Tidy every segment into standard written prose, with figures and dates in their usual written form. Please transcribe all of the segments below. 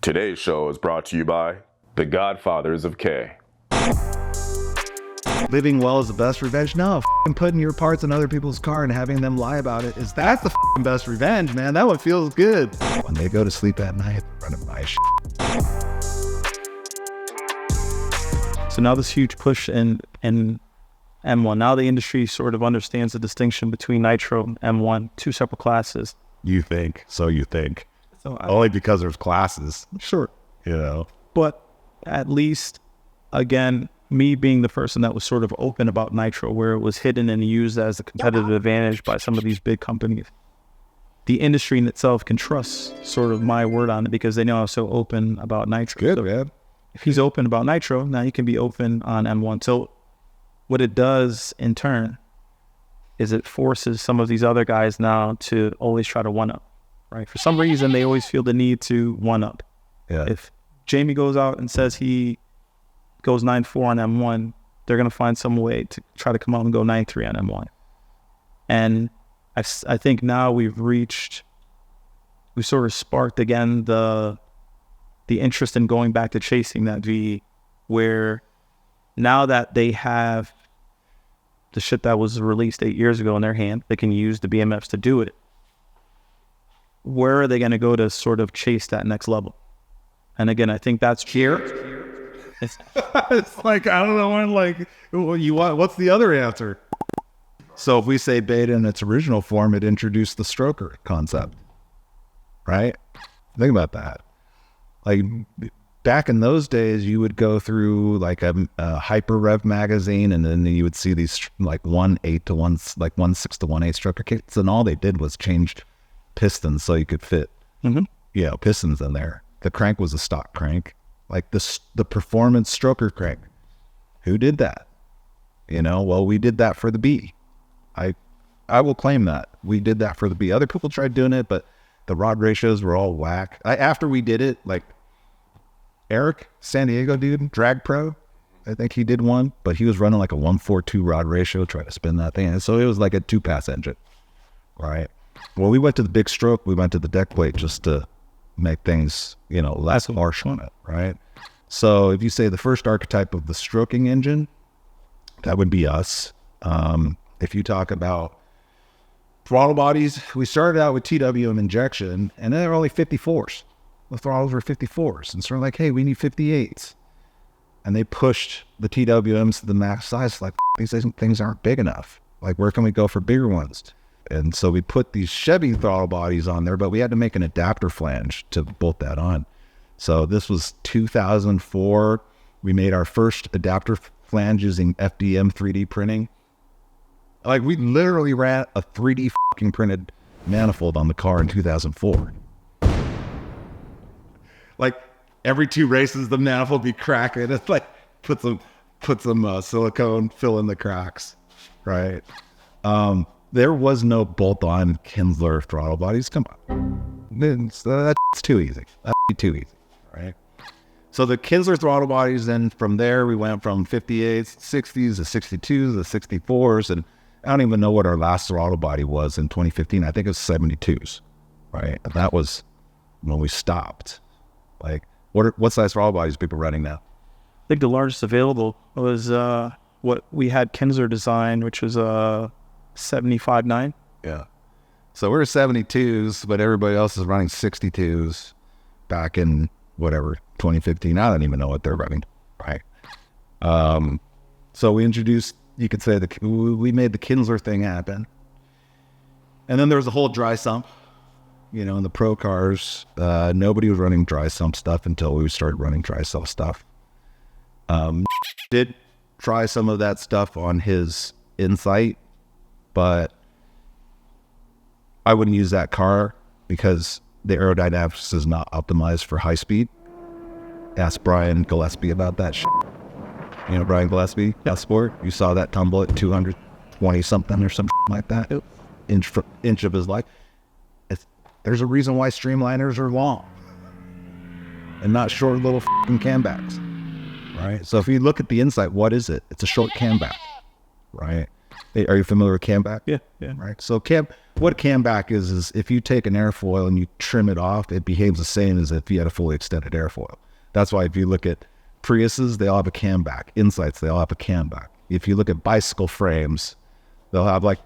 Today's show is brought to you by the Godfathers of K. Living well is the best revenge? No, putting your parts in other people's car and having them lie about it that's the best revenge, man. That one feels good. When they go to sleep at night, running my shit. So now this huge push in M1. Now the industry sort of understands the distinction between nitro and M1, two separate classes. You think. So only because there's classes. Sure. You know. But at least, again, me being the person that was sort of open about nitro, where it was hidden and used as a competitive advantage by some of these big companies, the industry in itself can trust sort of my word on it because they know I'm so open about nitro. Good, so man. if he's open about nitro, now he can be open on M1. So what it does in turn is it forces some of these other guys now to always try to one-up, right? For some reason, they always feel the need to one-up. Yeah. If Jamie goes out and says he goes 9.4 on M1, they're going to find some way to try to come out and go 9.3 on M1. And I think now we've sort of sparked again the interest in going back to chasing that V, where now that they have the shit that was released 8 years ago in their hand, they can use the BMFs to do it. Where are they going to go to sort of chase that next level? And again, I think that's here. It's like, I don't know, what's the other answer? So if we say beta in its original form, it introduced the stroker concept, right? Think about that. Like back in those days, you would go through like a hyper rev magazine, and then you would see these like 1.8 to 1, like 1.6 to 1.8 stroker kits, and all they did was change pistons so you could fit, pistons in there. The crank was a stock crank, like the performance stroker crank. Who did that? Well, we did that for the B. I will claim that we did that for the B. Other people tried doing it, but the rod ratios were all whack. After we did it, like Eric, San Diego dude, drag pro, I think he did one, but he was running like a 1.42 rod ratio, trying to spin that thing. And so it was like a 2-pass engine, right? Well, we went to the big stroke. We went to the deck plate just to make things, less harsh on it, right? So if you say the first archetype of the stroking engine, that would be us. If you talk about throttle bodies, we started out with TWM injection, and they were only 54s. The throttles were 54s. And so we're like, hey, we need 58s. And they pushed the TWMs to the max size. Like, these things aren't big enough. Like, where can we go for bigger ones? And so we put these Chevy throttle bodies on there, but we had to make an adapter flange to bolt that on. So this was 2004. We made our first adapter flange using FDM 3D printing. Like, we literally ran a 3D fucking printed manifold on the car in 2004. Like, every 2 races, the manifold be cracking. It's like, put some silicone, fill in the cracks, right? There was no bolt-on Kinsler throttle bodies. Come on. That's too easy. That'd be too easy, right? So the Kinsler throttle bodies, then from there, we went from 58s, 60s, to 62s, to 64s, and I don't even know what our last throttle body was in 2015. I think it was 72s, right? And that was when we stopped. Like, what size throttle bodies are people running now? I think the largest available was what we had Kinsler design, which was 75.9. Yeah. So we're 72s, but everybody else is running 62s back in whatever, 2015. I don't even know what they're running, right? So we introduced, you could say, we made the Kinsler thing happen. And then there was a whole dry sump, in the pro cars. Nobody was running dry sump stuff until we started running dry sump stuff. Did try some of that stuff on his Insight, but I wouldn't use that car because the aerodynamics is not optimized for high speed. Ask Brian Gillespie about that shit. Brian Gillespie, Sport. You saw that tumble at 220 something or something like that. Inch of his life. There's a reason why streamliners are long and not short little fucking cambacks, right? So if you look at the Insight, what is it? It's a short camback, right? Hey, are you familiar with camback? Yeah. Right. So what camback is if you take an airfoil and you trim it off, it behaves the same as if you had a fully extended airfoil. That's why if you look at Priuses, they all have a camback. Insights, they all have a camback. If you look at bicycle frames, they'll have like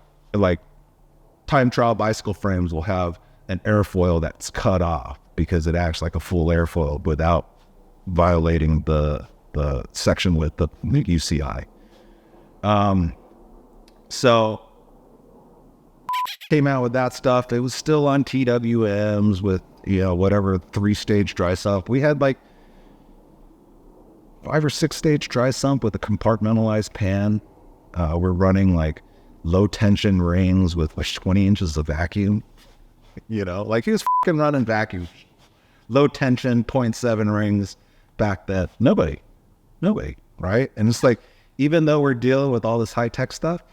time trial bicycle frames will have an airfoil that's cut off because it acts like a full airfoil without violating the section width of UCI. So came out with that stuff. It was still on TWMs with, whatever 3-stage dry sump. We had like 5 or 6-stage dry sump with a compartmentalized pan. We're running like low tension rings with like 20 inches of vacuum. Like he was fucking running vacuum. Low tension 0.7 rings back then. Nobody, right? And it's like, even though we're dealing with all this high tech stuff,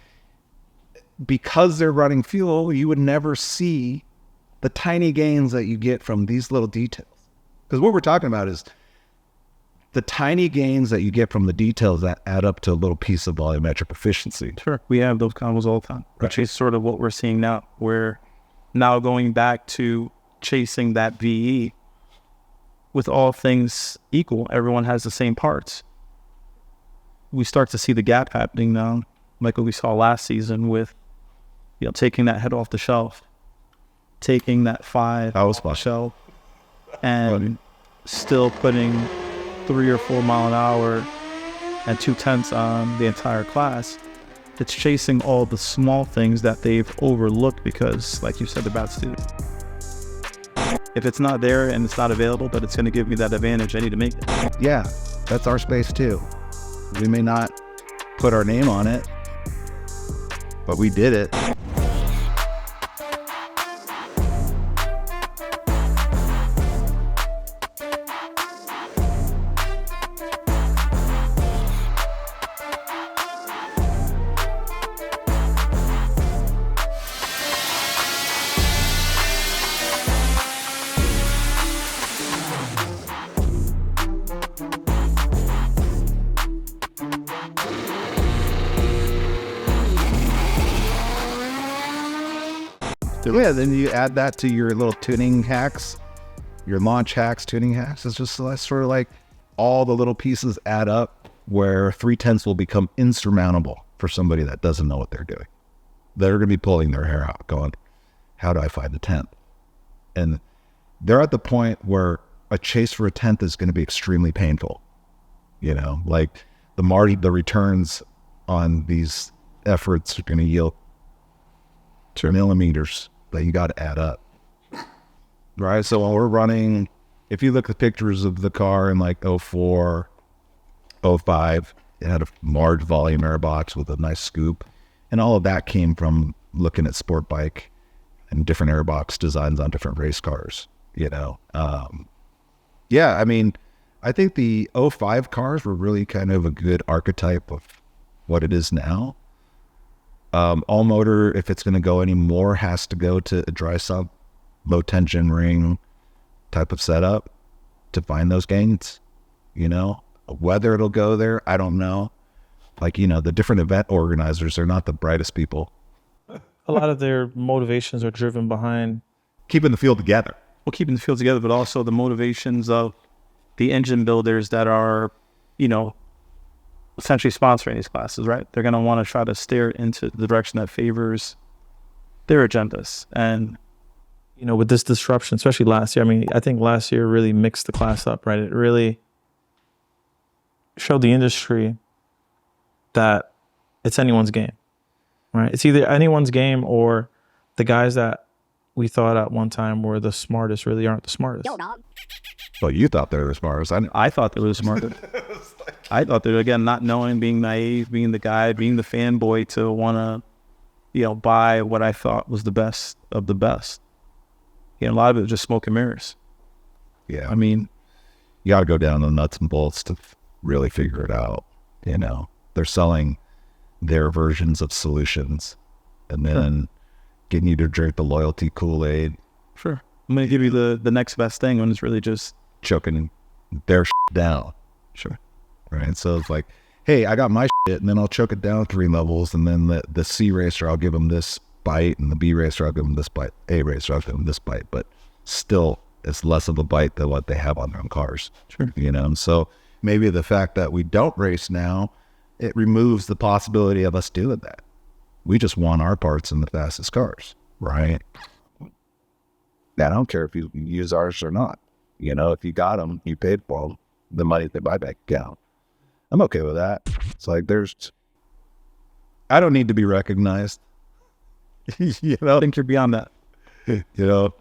because they're running fuel, you would never see the tiny gains that you get from these little details. Because what we're talking about is the tiny gains that you get from the details that add up to a little piece of volumetric efficiency. Sure. We have those combos all the time, which is sort of what we're seeing now. We're now going back to chasing that VE with all things equal. Everyone has the same parts. We start to see the gap happening now, like what we saw last season with, taking that head off the shelf, taking that 5 off the shelf, and still putting 3 or 4 mile an hour and 2/10 on the entire class. It's chasing all the small things that they've overlooked because, like you said, the bad student. If it's not there and it's not available, but it's going to give me that advantage, I need to make it. Yeah, that's our space too. We may not put our name on it, but we did it. Yeah, then you add that to your little tuning hacks, your launch hacks, tuning hacks. It's just sort of like all the little pieces add up where 3/10 will become insurmountable for somebody that doesn't know what they're doing. They're going to be pulling their hair out going, how do I find the 10th? And they're at the point where a chase for a 10th is going to be extremely painful. Like the returns on these efforts are going to yield to millimeters that you got to add up, right? So when we're running, if you look at pictures of the car in like 04, 05, it had a large volume airbox with a nice scoop, and all of that came from looking at sport bike and different airbox designs on different race cars. Yeah, I mean, I think the 05 cars were really kind of a good archetype of what it is now. All motor, if it's going to go any more, has to go to a dry sump, low tension ring type of setup to find those gains. Whether it'll go there, I don't know. Like, the different event organizers are not the brightest people. A lot of their motivations are driven behind keeping the field together. Well, keeping the field together, but also the motivations of the engine builders that are, essentially sponsoring these classes, right? They're going to want to try to steer into the direction that favors their agendas. And, with this disruption, especially last year, I think last year really mixed the class up, right? It really showed the industry that it's anyone's game, right? It's either anyone's game or the guys that we thought at one time were the smartest really aren't the smartest. Well, you thought they were the smartest. I thought they were the smartest. I thought they were, again, not knowing, being naive, being the guy, being the fanboy to want to, buy what I thought was the best of the best. A lot of it was just smoke and mirrors. Yeah. I mean, you got to go down to the nuts and bolts to really figure it out. They're selling their versions of solutions and then getting you to drink the loyalty Kool-Aid. Sure. I'm going to give you the next best thing when it's really just choking their down. Sure. Right. So it's like, hey, I got my shit, and then I'll choke it down 3 levels, and then the C racer, I'll give them this bite, and the B racer, I'll give them this bite, A racer, I'll give them this bite, but still, it's less of a bite than what they have on their own cars. Sure. You know, and so maybe the fact that we don't race now, it removes the possibility of us doing that. We just want our parts in the fastest cars, right? I don't care if you use ours or not. You know, if you got them, you paid for them, the money they buy back account. I'm okay with that. It's like I don't need to be recognized. You know, I think you're beyond that. you know,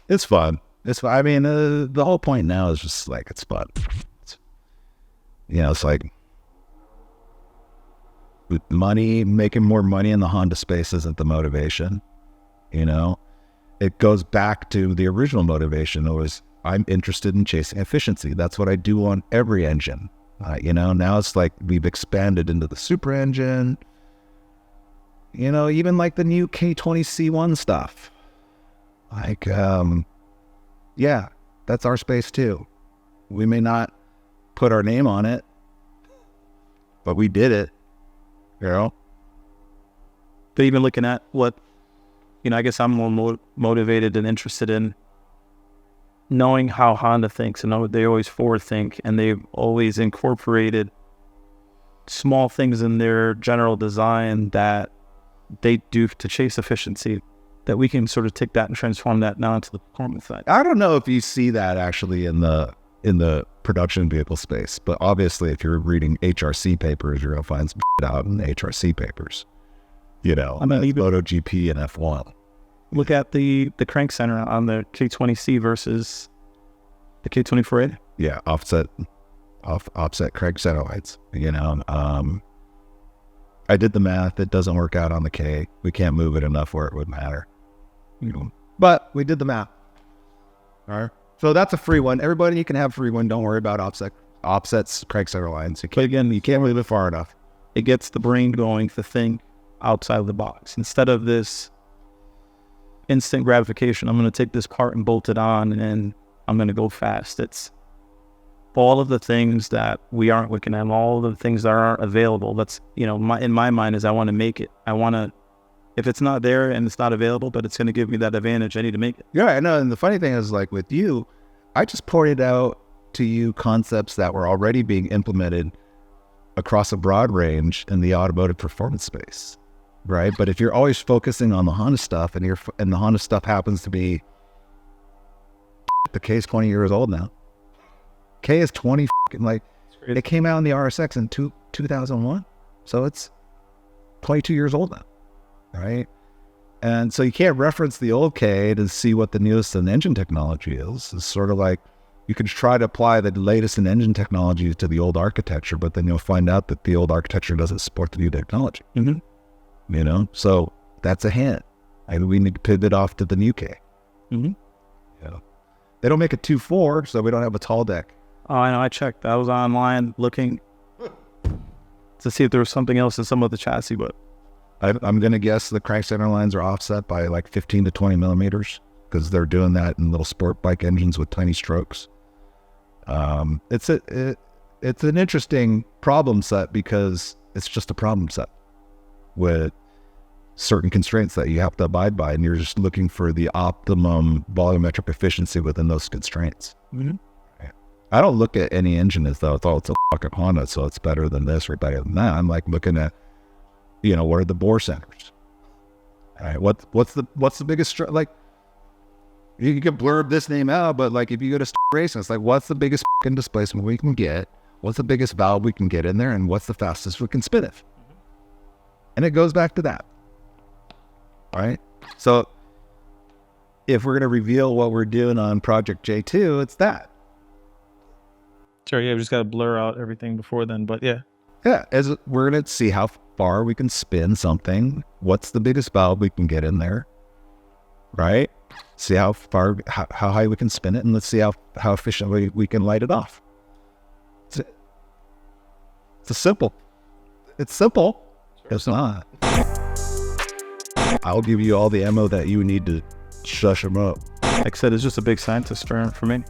it's fun. It's fun. I mean, the whole point now is just like, it's fun. It's like with money, making more money in the Honda space isn't the motivation. You know, it goes back to the original motivation. It was, I'm interested in chasing efficiency. That's what I do on every engine. You know, now it's like we've expanded into the super engine. You know, even like the new K20C1 stuff. Like, yeah, that's our space too. We may not put our name on it, but we did it, you know? But even looking at what, I guess I'm more motivated and interested in knowing how Honda thinks, and they always forward think, and they've always incorporated small things in their general design that they do to chase efficiency, that we can sort of take that and transform that now into the performance side. I don't know if you see that actually in the production vehicle space, but obviously if you're reading HRC papers, you're going to find some shit out in the HRC papers. You know, MotoGP and F1. Look at the crank center on the K20C versus the K24A. Yeah, offset crank center lights. You know, I did the math. It doesn't work out on the K. We can't move it enough where it would matter. You know, but we did the math. All right. So that's a free one. Everybody, you can have a free one. Don't worry about offsets, crank center lines. But again, you can't move it far enough. It gets the brain going to think outside of the box. Instead of this instant gratification, I'm going to take this part and bolt it on and I'm going to go fast. It's all of the things that we aren't looking at, all of the things that aren't available. That's, in my mind is I want to make it. I want to, if it's not there and it's not available, but it's going to give me that advantage, I need to make it. Yeah, I know. And the funny thing is, like with you, I just pointed out to you concepts that were already being implemented across a broad range in the automotive performance space. Right. But if you're always focusing on the Honda stuff and the Honda stuff happens to be, the K is 20 years old now. K is 20, it came out in the RSX in 2001. So it's 22 years old now. Right. And so you can't reference the old K to see what the newest in engine technology is. It's sort of like you could try to apply the latest in engine technology to the old architecture, but then you'll find out that the old architecture doesn't support the new technology. Mm-hmm. So that's a hint. We need to pivot off to the new K. Mm-hmm. Yeah. They don't make a 2.4, so we don't have a tall deck. Oh, I know. I checked. I was online looking to see if there was something else in some of the chassis, but I'm going to guess the crank center lines are offset by like 15 to 20 millimeters because they're doing that in little sport bike engines with tiny strokes. It's an interesting problem set because it's just a problem set with certain constraints that you have to abide by, and you're just looking for the optimum volumetric efficiency within those constraints. Mm-hmm. I don't look at any engine as though it's a fucking Honda, so it's better than this or better than that. I'm like looking at, what are the bore centers? All right, what's the biggest like? You can blurb this name out, but like if you go to racing, it's like what's the biggest fucking displacement we can get? What's the biggest valve we can get in there, and what's the fastest we can spin it? And it goes back to that. All right. So if we're going to reveal what we're doing on Project J2, it's that. Sure, yeah, we just got to blur out everything before then, but yeah. Yeah, as we're going to see how far we can spin something. What's the biggest valve we can get in there, right? See how high we can spin it, and let's see how efficiently we can light it off. It's simple. It's simple. Sure. It's not. I'll give you all the ammo that you need to shush them up. Like I said, it's just a big scientist term for me.